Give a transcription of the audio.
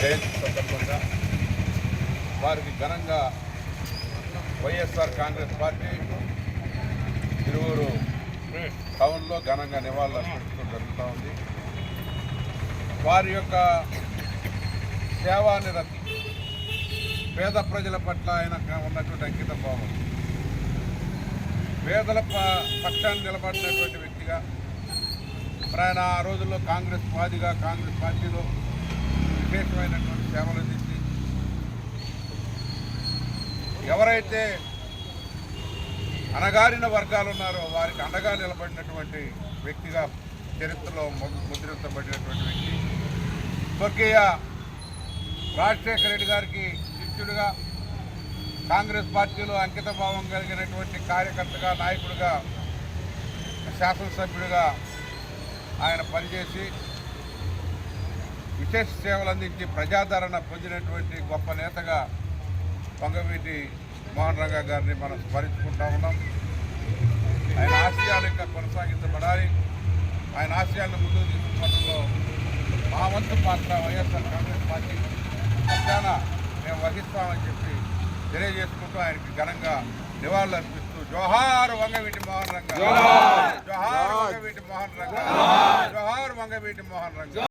జయంతి సందర్భంగా వారికి ఘనంగా వైఎస్ఆర్ కాంగ్రెస్ పార్టీ తిరువూరు టౌన్లో ఘనంగా నివాళులు అర్పించడం జరుగుతూ ఉంది. వారి యొక్క సేవానిరతి, పేద ప్రజల పట్ల ఆయన ఉన్నటువంటి అంకిత భావం, పేదల పక్షాన్ని నిలబడినటువంటి వ్యక్తిగా మరి ఆయన ఆ రోజుల్లో కాంగ్రెస్ పార్టీగా కాంగ్రెస్ పార్టీలో విశేషమైనటువంటి సేవలు అందించి ఎవరైతే అణగారిన వర్గాలు ఉన్నారో వారికి అండగా నిలబడినటువంటి వ్యక్తిగా చరిత్రలో ముద్రించబడినటువంటి వ్యక్తి. స్వర్గీయ రాజశేఖర రెడ్డి గారికి శిష్యుడిగా కాంగ్రెస్ పార్టీలో అంకిత భావం కలిగినటువంటి కార్యకర్తగా, నాయకుడిగా, శాసనసభ్యుడిగా ఆయన పనిచేసి విశేష సేవలు అందించి ప్రజాదరణ పొందినటువంటి గొప్ప నేతగా వంగవీటి మోహన్ రంగా గారిని మనం స్మరించుకుంటా ఉన్నాం. ఆయన ఆశయాలు ఇంకా కొనసాగించబడాలి. ఆయన ఆశయాలను ముందుకు తీసుకుపోవడంలో మా వంతు పాత్ర వైఎస్ఆర్ కాంగ్రెస్ పార్టీ పక్షాన మేము వహిస్తామని చెప్పి తెలియజేసుకుంటూ ఆయనకి ఘనంగా నివాళులు అర్పిస్తూ జోహార్ వంగవీటి మోహన్ రంగా, జోహార్ వంగవీటి మోహన్ రంగా, జోహార్ వంగవీటి మోహన్ రంగా.